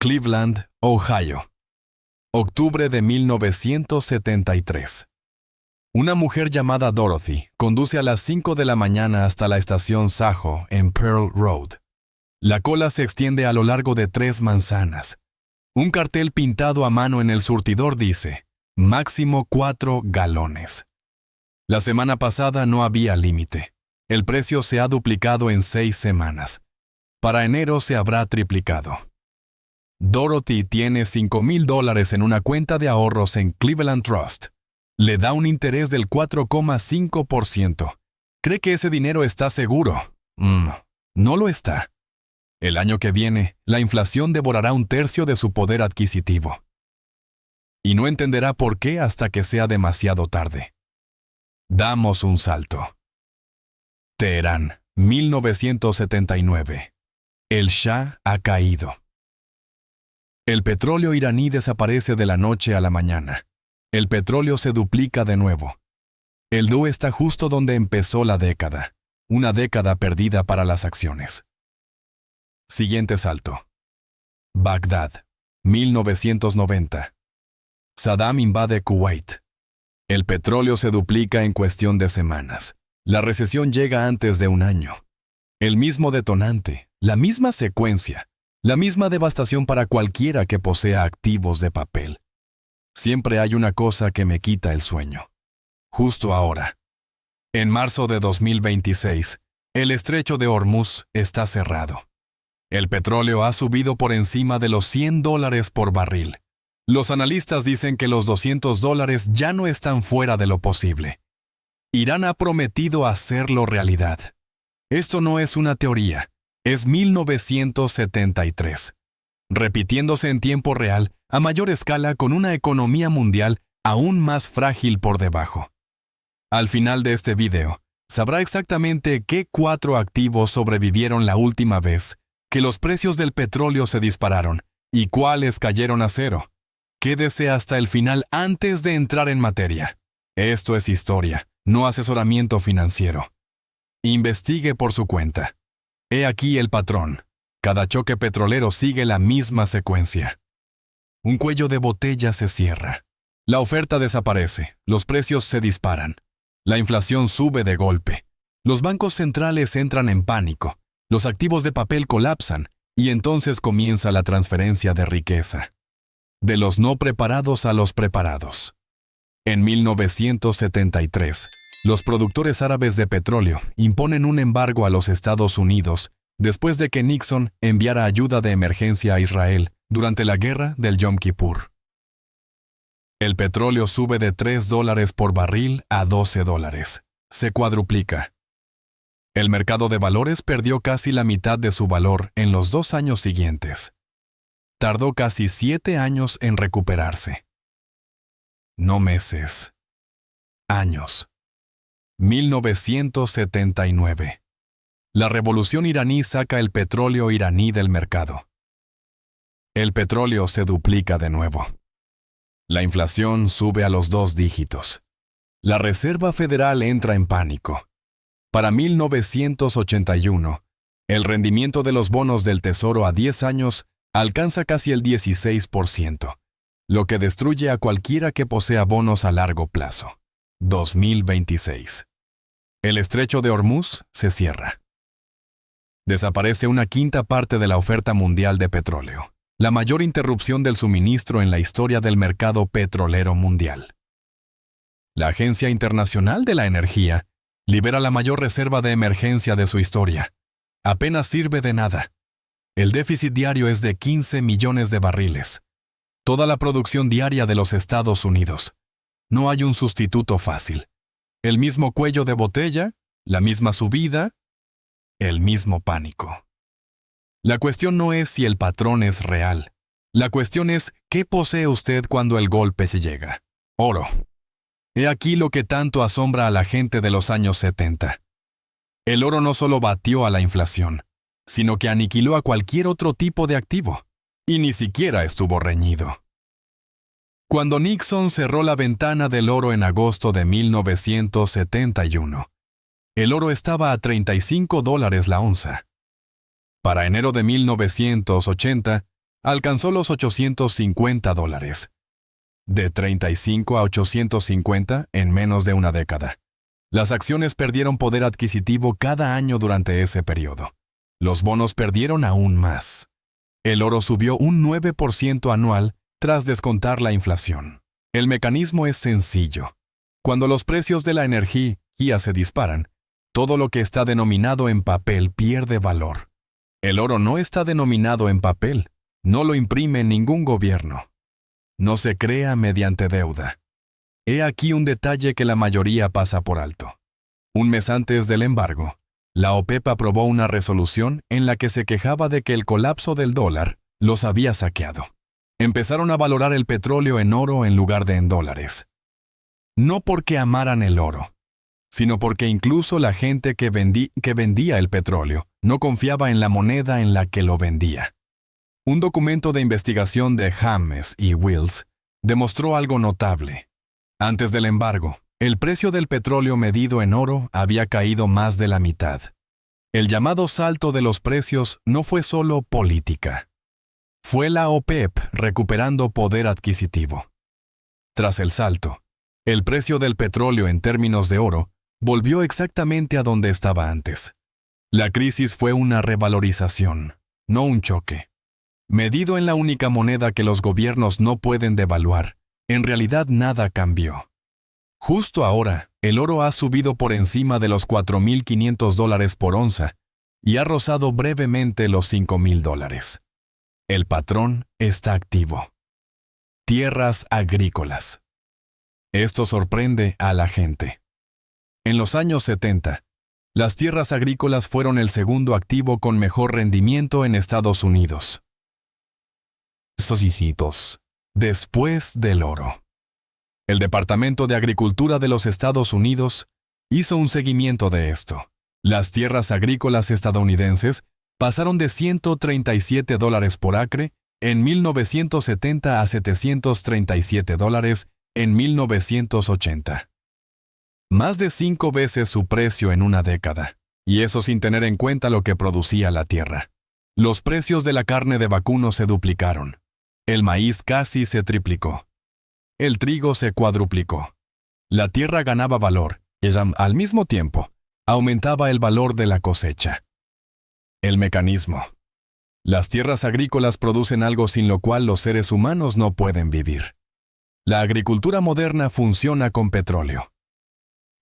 Cleveland, Ohio. Octubre de 1973. Una mujer llamada Dorothy conduce a las 5 de la mañana hasta la estación Sajo en Pearl Road. La cola se extiende a lo largo de 3 manzanas. Un cartel pintado a mano en el surtidor dice, máximo 4 galones. La semana pasada no había límite. El precio se ha duplicado en 6 semanas. Para enero se habrá triplicado. Dorothy tiene $5,000 en una cuenta de ahorros en Cleveland Trust. Le da un interés del 4,5%. ¿Cree que ese dinero está seguro? No lo está. El año que viene, la inflación devorará 1/3 de su poder adquisitivo. Y no entenderá por qué hasta que sea demasiado tarde. Damos un salto. Teherán, 1979. El Shah ha caído. El petróleo iraní desaparece de la noche a la mañana. El petróleo se duplica de nuevo. El DU está justo donde empezó la década, una década perdida para las acciones. Siguiente salto. Bagdad, 1990. Saddam invade Kuwait. El petróleo se duplica en cuestión de semanas. La recesión llega antes de un año. El mismo detonante, la misma secuencia, la misma devastación para cualquiera que posea activos de papel. Siempre hay una cosa que me quita el sueño. Justo ahora. En marzo de 2026, el estrecho de Hormuz está cerrado. El petróleo ha subido por encima de los $100 por barril. Los analistas dicen que los $200 ya no están fuera de lo posible. Irán ha prometido hacerlo realidad. Esto no es una teoría. Es 1973, repitiéndose en tiempo real, a mayor escala con una economía mundial aún más frágil por debajo. Al final de este video, sabrá exactamente qué 4 activos sobrevivieron la última vez que los precios del petróleo se dispararon y cuáles cayeron a cero. Quédese hasta el final antes de entrar en materia. Esto es historia, no asesoramiento financiero. Investigue por su cuenta. He aquí el patrón. Cada choque petrolero sigue la misma secuencia. Un cuello de botella se cierra. La oferta desaparece, los precios se disparan. La inflación sube de golpe. Los bancos centrales entran en pánico. Los activos de papel colapsan y entonces comienza la transferencia de riqueza. De los no preparados a los preparados. En 1973, los productores árabes de petróleo imponen un embargo a los Estados Unidos después de que Nixon enviara ayuda de emergencia a Israel durante la guerra del Yom Kippur. El petróleo sube de $3 por barril a $12. Se cuadruplica. El mercado de valores perdió casi la mitad de su valor en los 2 años siguientes. Tardó casi 7 años en recuperarse. No meses. Años. 1979. La revolución iraní saca el petróleo iraní del mercado. El petróleo se duplica de nuevo. La inflación sube a los 2 dígitos. La Reserva Federal entra en pánico. Para 1981, el rendimiento de los bonos del Tesoro a 10 años alcanza casi el 16%, lo que destruye a cualquiera que posea bonos a largo plazo. 2026. El estrecho de Hormuz se cierra. Desaparece una 1/5 parte de la oferta mundial de petróleo, la mayor interrupción del suministro en la historia del mercado petrolero mundial. La Agencia Internacional de la Energía libera la mayor reserva de emergencia de su historia. Apenas sirve de nada. El déficit diario es de 15 millones de barriles. Toda la producción diaria de los Estados Unidos. No hay un sustituto fácil. El mismo cuello de botella, la misma subida, el mismo pánico. La cuestión no es si el patrón es real. La cuestión es qué posee usted cuando el golpe se llega. Oro. He aquí lo que tanto asombra a la gente de los años 70. El oro no solo batió a la inflación, sino que aniquiló a cualquier otro tipo de activo, y ni siquiera estuvo reñido. Cuando Nixon cerró la ventana del oro en agosto de 1971, el oro estaba a $35 la onza. Para enero de 1980, alcanzó los $850, de 35 a 850 en menos de una década. Las acciones perdieron poder adquisitivo cada año durante ese periodo. Los bonos perdieron aún más. El oro subió un 9% anual tras descontar la inflación. El mecanismo es sencillo. Cuando los precios de la energía se disparan, todo lo que está denominado en papel pierde valor. El oro no está denominado en papel, no lo imprime ningún gobierno. No se crea mediante deuda. He aquí un detalle que la mayoría pasa por alto. Un mes antes del embargo, la OPEP aprobó una resolución en la que se quejaba de que el colapso del dólar los había saqueado. Empezaron a valorar el petróleo en oro en lugar de en dólares. No porque amaran el oro, sino porque incluso la gente que vendía el petróleo no confiaba en la moneda en la que lo vendía. Un documento de investigación de James y Wills demostró algo notable. Antes del embargo, el precio del petróleo medido en oro había caído más de la mitad. El llamado salto de los precios no fue solo política. Fue la OPEP recuperando poder adquisitivo. Tras el salto, el precio del petróleo en términos de oro volvió exactamente a donde estaba antes. La crisis fue una revalorización, no un choque. Medido en la única moneda que los gobiernos no pueden devaluar, en realidad nada cambió. Justo ahora, el oro ha subido por encima de los $4,500 por onza y ha rozado brevemente los $5,000. El patrón está activo. Tierras agrícolas. Esto sorprende a la gente. En los años 70, las tierras agrícolas fueron el segundo activo con mejor rendimiento en Estados Unidos. Después del oro. El Departamento de Agricultura de los Estados Unidos hizo un seguimiento de esto. Las tierras agrícolas estadounidenses pasaron de $137 por acre en 1970 a $737 en 1980. Más de 5 veces su precio en una década, y eso sin tener en cuenta lo que producía la tierra. Los precios de la carne de vacuno se duplicaron. El maíz casi se triplicó. El trigo se cuadruplicó. La tierra ganaba valor y al mismo tiempo aumentaba el valor de la cosecha. El mecanismo. Las tierras agrícolas producen algo sin lo cual los seres humanos no pueden vivir. La agricultura moderna funciona con petróleo.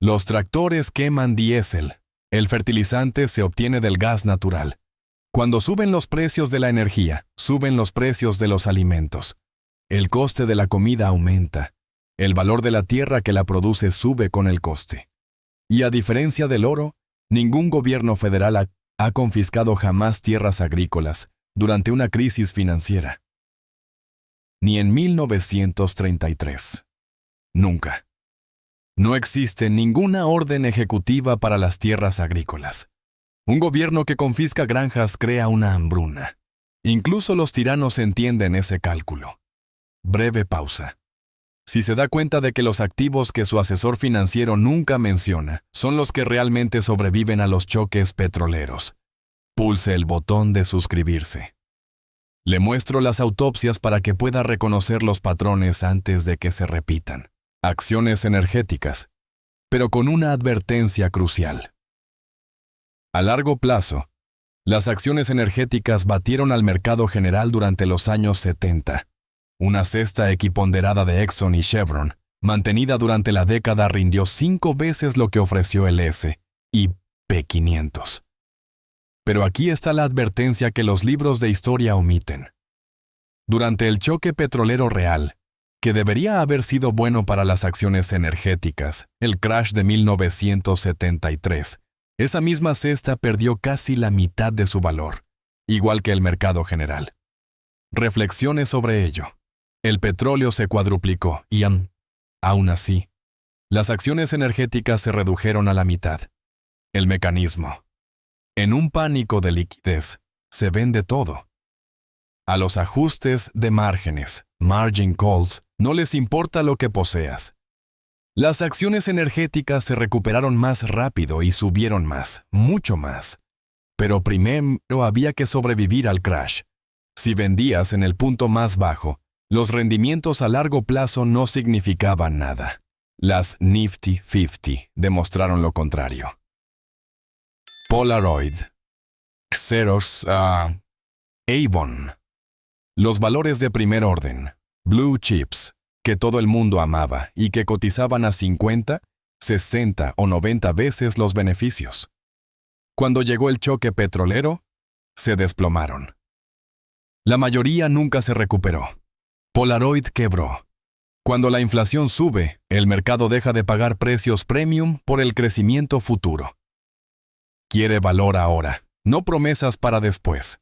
Los tractores queman diésel. El fertilizante se obtiene del gas natural. Cuando suben los precios de la energía, suben los precios de los alimentos. El coste de la comida aumenta. El valor de la tierra que la produce sube con el coste. Y a diferencia del oro, ningún gobierno federal ha confiscado jamás tierras agrícolas durante una crisis financiera. Ni en 1933. Nunca. No existe ninguna orden ejecutiva para las tierras agrícolas. Un gobierno que confisca granjas crea una hambruna. Incluso los tiranos entienden ese cálculo. Breve pausa. Si se da cuenta de que los activos que su asesor financiero nunca menciona son los que realmente sobreviven a los choques petroleros, pulse el botón de suscribirse. Le muestro las autopsias para que pueda reconocer los patrones antes de que se repitan. Acciones energéticas, pero con una advertencia crucial. A largo plazo, las acciones energéticas batieron al mercado general durante los años 70. Una cesta equiponderada de Exxon y Chevron, mantenida durante la década, rindió 5 veces lo que ofreció el S&P 500. Pero aquí está la advertencia que los libros de historia omiten. Durante el choque petrolero real, que debería haber sido bueno para las acciones energéticas, el crash de 1973, esa misma cesta perdió casi la mitad de su valor, igual que el mercado general. Reflexiones sobre ello. El petróleo se cuadruplicó y, aún así, las acciones energéticas se redujeron a la mitad. El mecanismo. En un pánico de liquidez, se vende todo. A los ajustes de márgenes, margin calls, no les importa lo que poseas. Las acciones energéticas se recuperaron más rápido y subieron más, mucho más. Pero primero había que sobrevivir al crash. Si vendías en el punto más bajo, los rendimientos a largo plazo no significaban nada. Las Nifty 50 demostraron lo contrario. Polaroid, Xerox, Avon. Los valores de primer orden, blue chips, que todo el mundo amaba y que cotizaban a 50, 60 o 90 veces los beneficios. Cuando llegó el choque petrolero, se desplomaron. La mayoría nunca se recuperó. Polaroid quebró. Cuando la inflación sube, el mercado deja de pagar precios premium por el crecimiento futuro. Quiere valor ahora, no promesas para después.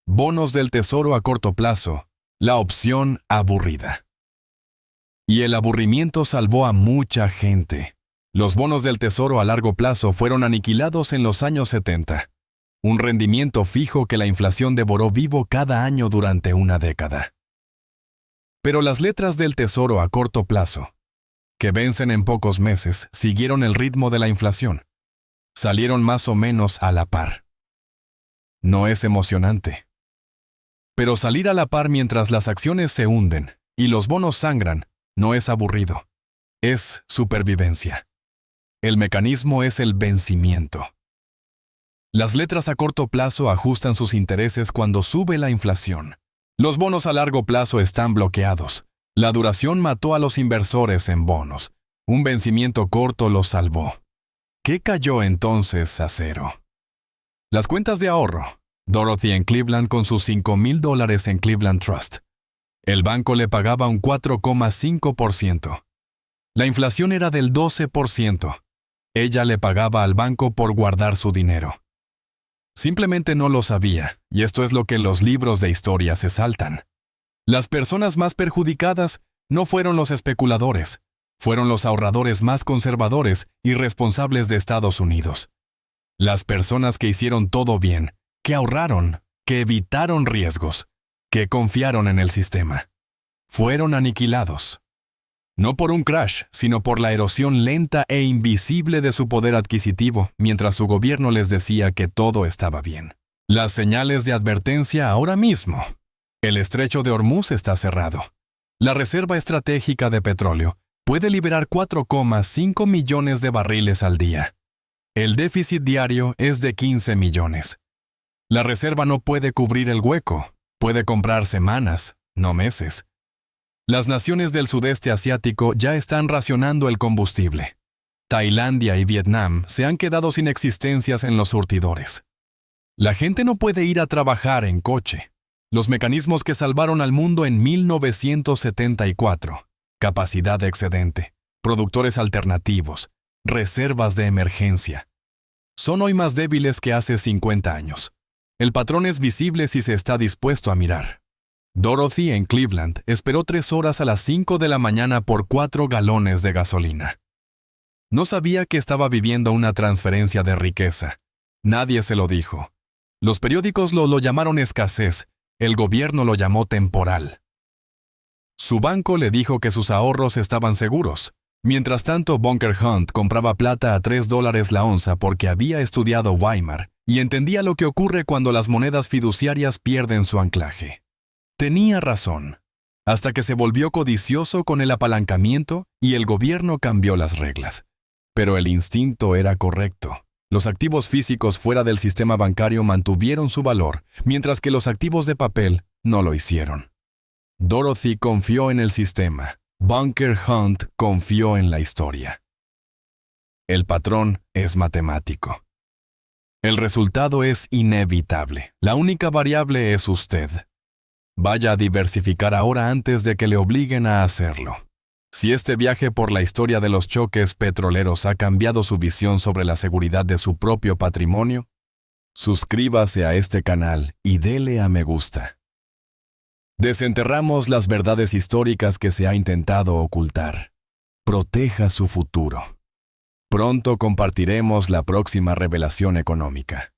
Bonos del tesoro a corto plazo, la opción aburrida. Y el aburrimiento salvó a mucha gente. Los bonos del tesoro a largo plazo fueron aniquilados en los años 70. Un rendimiento fijo que la inflación devoró vivo cada año durante una década. Pero las letras del tesoro a corto plazo, que vencen en pocos meses, siguieron el ritmo de la inflación. Salieron más o menos a la par. No es emocionante. Pero salir a la par mientras las acciones se hunden y los bonos sangran no es aburrido. Es supervivencia. El mecanismo es el vencimiento. Las letras a corto plazo ajustan sus intereses cuando sube la inflación. Los bonos a largo plazo están bloqueados. La duración mató a los inversores en bonos. Un vencimiento corto los salvó. ¿Qué cayó entonces a cero? Las cuentas de ahorro. Dorothy en Cleveland con sus $5,000 en Cleveland Trust. El banco le pagaba un 4,5%. La inflación era del 12%. Ella le pagaba al banco por guardar su dinero. Simplemente no lo sabía, y esto es lo que los libros de historia se saltan. Las personas más perjudicadas no fueron los especuladores, fueron los ahorradores más conservadores y responsables de Estados Unidos. Las personas que hicieron todo bien, que ahorraron, que evitaron riesgos, que confiaron en el sistema, fueron aniquilados. No por un crash, sino por la erosión lenta e invisible de su poder adquisitivo, mientras su gobierno les decía que todo estaba bien. Las señales de advertencia ahora mismo. El estrecho de Hormuz está cerrado. La reserva estratégica de petróleo puede liberar 4,5 millones de barriles al día. El déficit diario es de 15 millones. La reserva no puede cubrir el hueco, puede comprar semanas, no meses. Las naciones del sudeste asiático ya están racionando el combustible. Tailandia y Vietnam se han quedado sin existencias en los surtidores. La gente no puede ir a trabajar en coche. Los mecanismos que salvaron al mundo en 1974, capacidad excedente, productores alternativos, reservas de emergencia, son hoy más débiles que hace 50 años. El patrón es visible si se está dispuesto a mirar. Dorothy en Cleveland esperó 3 horas a las 5 de la mañana por 4 galones de gasolina. No sabía que estaba viviendo una transferencia de riqueza. Nadie se lo dijo. Los periódicos lo llamaron escasez, el gobierno lo llamó temporal. Su banco le dijo que sus ahorros estaban seguros. Mientras tanto, Bunker Hunt compraba plata a $3 la onza porque había estudiado Weimar y entendía lo que ocurre cuando las monedas fiduciarias pierden su anclaje. Tenía razón, hasta que se volvió codicioso con el apalancamiento y el gobierno cambió las reglas. Pero el instinto era correcto. Los activos físicos fuera del sistema bancario mantuvieron su valor, mientras que los activos de papel no lo hicieron. Dorothy confió en el sistema. Bunker Hunt confió en la historia. El patrón es matemático. El resultado es inevitable. La única variable es usted. Vaya a diversificar ahora antes de que le obliguen a hacerlo. Si este viaje por la historia de los choques petroleros ha cambiado su visión sobre la seguridad de su propio patrimonio, suscríbase a este canal y dele a me gusta. Desenterramos las verdades históricas que se ha intentado ocultar. Proteja su futuro. Pronto compartiremos la próxima revelación económica.